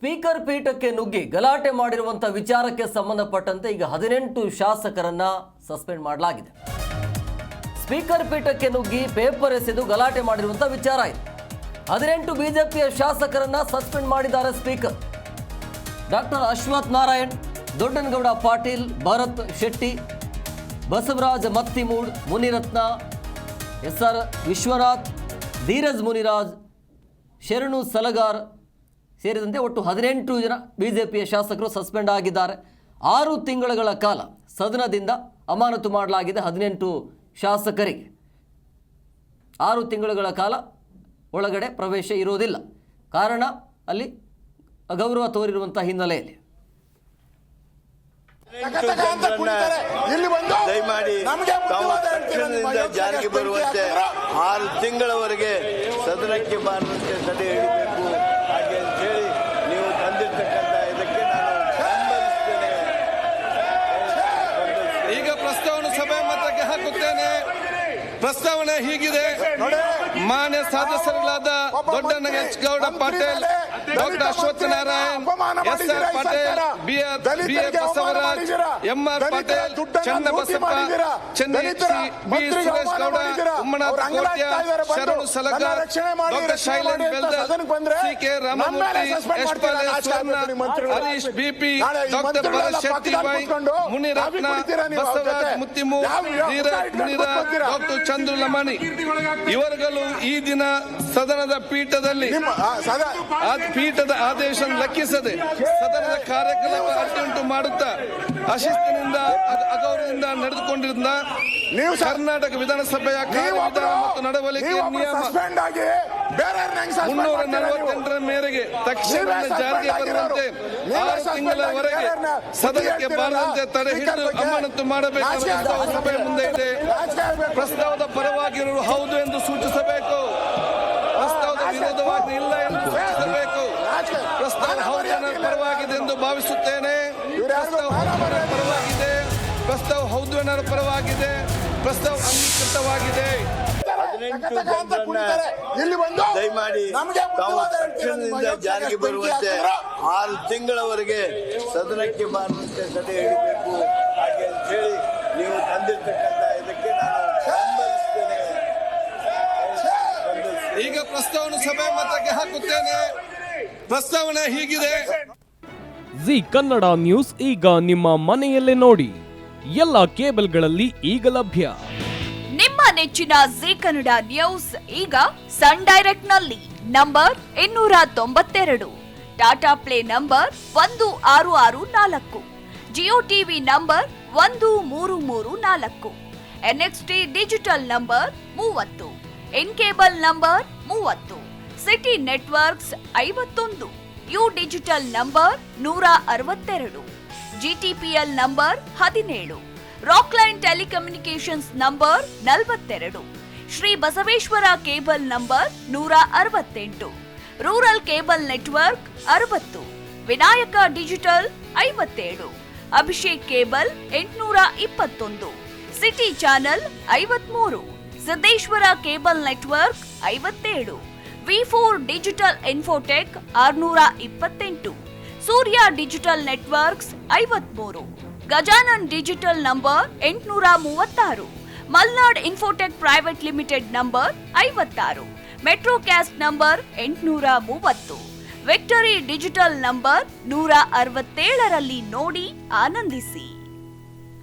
Speaker ಪೀಠಕ್ಕೆ ನುಗ್ಗಿ ಗಲಾಟೆ ಮಾಡಿರುವಂಥ ವಿಚಾರಕ್ಕೆ ಸಂಬಂಧಪಟ್ಟಂತೆ ಈಗ 18 ಶಾಸಕರನ್ನ ಸಸ್ಪೆಂಡ್ ಮಾಡಲಾಗಿದೆ. ಸ್ಪೀಕರ್ ಪೀಠಕ್ಕೆ ನುಗ್ಗಿ ಪೇಪರ್ ಎಸೆದು ಗಲಾಟೆ ಮಾಡಿರುವಂಥ ವಿಚಾರ ಇದೆ. 18 ಬಿಜೆಪಿಯ ಶಾಸಕರನ್ನ ಸಸ್ಪೆಂಡ್ ಮಾಡಿದ್ದಾರೆ ಸ್ಪೀಕರ್. ಡಾಕ್ಟರ್ ಅಶ್ವಥ್ ನಾರಾಯಣ್, ದೊಡ್ಡನಗೌಡ ಪಾಟೀಲ್, ಭರತ್ ಶೆಟ್ಟಿ, ಬಸವರಾಜ ಮತ್ತಿಮೂಡ್, ಮುನಿರತ್ನ, ಎಸ್.ಆರ್. ವಿಶ್ವನಾಥ್, ಧೀರಜ್ ಮುನಿರಾಜ್, ಶರಣು ಸಲಗಾರ್ ಸೇರಿದಂತೆ ಒಟ್ಟು 18 ಜನ ಬಿಜೆಪಿಯ ಶಾಸಕರು ಸಸ್ಪೆಂಡ್ ಆಗಿದ್ದಾರೆ. 6 ತಿಂಗಳ ಕಾಲ ಸದನದಿಂದ ಅಮಾನತು ಮಾಡಲಾಗಿದೆ 18 ಶಾಸಕರಿಗೆ. 6 ತಿಂಗಳ ಕಾಲ ಒಳಗಡೆ ಪ್ರವೇಶ ಇರೋದಿಲ್ಲ. ಕಾರಣ ಅಲ್ಲಿ ಅಗೌರವ ತೋರಿರುವಂಥ ಹಿನ್ನೆಲೆಯಲ್ಲಿ ದಯಮಾಡಿ ತಾವು ತಕ್ಷಣದಿಂದ ಜಾರಿಗೆ ಬರುವಂತೆ 6 ತಿಂಗಳವರೆಗೆ ಸದನಕ್ಕೆ ಬಾರದಂತೆ ತಡೆ ಹಿಡಿಬೇಕು ಹಾಗೆ ಅಂತ ಹೇಳಿ ನೀವು ತಂದಿರ್ತಕ್ಕಂಥ ಇದಕ್ಕೆ ನಾನು ಬೆಂಬಲಿಸ್ತೇನೆ. ಈಗ ಪ್ರಸ್ತಾವನೆ ಸಭೆ ಮತಕ್ಕೆ ಹಾಕುತ್ತೇನೆ. ಪ್ರಸ್ತಾವನೆ ಹೀಗಿದೆ. ಮಾನ್ಯ ಸದಸ್ಯರುಗಳಾದ Doddanagouda Patil, doctor Ashwath Narayan, S R. Patil, B A. Basavaraj, M R. Patil, Channabasappa, B. Suresh Gowda, Ummanath Kotian, Sharanu Salagar, doctor Shailendra Beldar, C K. Ramamurthy, S. Swarna, Harish B P., doctor Bharath Shetty Y, Munirathna, Basavaraj Mattimud, Dheeraj Muniraj, doctor Chandru Lamani ಇವರುಗಳು ಈ ದಿನ ಸದನದ ಪೀಠದ ಆದೇಶ ಲೆಕ್ಕಿಸದೆ ಸದನದ ಕಾರ್ಯಕ್ರಮ ಅಡ್ಡಿಯುಂಟು ಮಾಡುತ್ತಾ ಅಶಿಸ್ತಿನಿಂದ ಅಗೌರವದಿಂದ ನಡೆದುಕೊಂಡಿದ್ದ ಕರ್ನಾಟಕ ವಿಧಾನಸಭೆಯ ಕಾರ್ಯವಿಧಾನ ಮತ್ತು ನಡವಳಿಕೆ ನಿಯಮ 348 ಮೇರೆಗೆ ತಕ್ಷಣ ಜಾರಿಗೆ ಬರುವಂತೆ 6 ತಿಂಗಳವರೆಗೆ ಸದನಕ್ಕೆ ಬಾರದಂತೆ ತಡೆ ಹಿಡಿದು ಅಮಾನತು ಮಾಡಬೇಕು. ಸಭೆ ಮುಂದೆ ಇದೆ. ಪ್ರಸ್ತಾವದ ಪರವಾಗಿರುವ ಹೌದು ಎಂದು ಸೂಚಿಸಬೇಕು. ಪ್ರಸ್ತಾವದ ವಿರೋಧವಾಗಿ ಇಲ್ಲ ಎಂದು ಸೂಚಿಸಬೇಕು. ಪ್ರಸ್ತಾವ ಹೌದು ಪರವಾಗಿದೆ ಎಂದು ಭಾವಿಸುತ್ತೇನೆ. ಪ್ರಸ್ತಾವ ಪರವಾಗಿದೆ. ಪ್ರಸ್ತಾವ ಹೌದು ಎನ್ನುವ ಪರವಾಗಿದೆ. ಪ್ರಸ್ತಾವ ಅಂಗೀಕೃತವಾಗಿದೆ. ದಯಮಾಡಿ ತಾವು ತಕ್ಷಣದಿಂದ ಜಾರಿಗೆ ಬರುವಂತೆ 6 ತಿಂಗಳವರೆಗೆ ಸದನಕ್ಕೆ ಬಾರದಂತೆ ತಡೆ ಹಿಡಿಬೇಕು ಹಾಗೆ ಅಂತ ಹೇಳಿ ನೀವು ತಂದಿರ್ತಕ್ಕಂಥ ಇದಕ್ಕೆ ನಾನು ಬೆಂಬಲಿಸ್ತೇನೆ. ಈಗ ಪ್ರಸ್ತಾವನೆ ಸಭೆ ಮತಕ್ಕೆ ಹಾಕುತ್ತೇನೆ. ಪ್ರಸ್ತಾವನೆ ಹೀಗಿದೆ. ಜಿ ಕನ್ನಡ ನ್ಯೂಸ್ ಈಗ ನಿಮ್ಮ ಮನೆಯಲ್ಲೇ ನೋಡಿ. ಎಲ್ಲ ಕೇಬಲ್ಗಳಲ್ಲಿ ಈಗ ಲಭ್ಯ. ನಿಮ್ಮ ನೆಚ್ಚಿನ ಜಿ ಕನ್ನಡ ನ್ಯೂಸ್ ಈಗ ಸನ್ ಡೈರೆಕ್ಟ್ ನಲ್ಲಿ number 292, Tata Play number 1664, Jio TV number 1334, NXT digital number 30, N cable number 30, city networks 51, U digital number 162, GTPL number 17, Rockline telecommunications number 42, Shri Basaveshwara cable number 168, rural cable network 60, Vinayaka digital 57, Abhishek cable 821, city channel 53, Siddeshwara cable network 57, ವಿ4 digital infotech 628, Surya digital networks 53, Gajanan digital number 836, Malnad infotech private limited number 56, Metrocast number 830, Victory digital number 167ರಲ್ಲಿ ನೋಡಿ ಆನಂದಿಸಿ.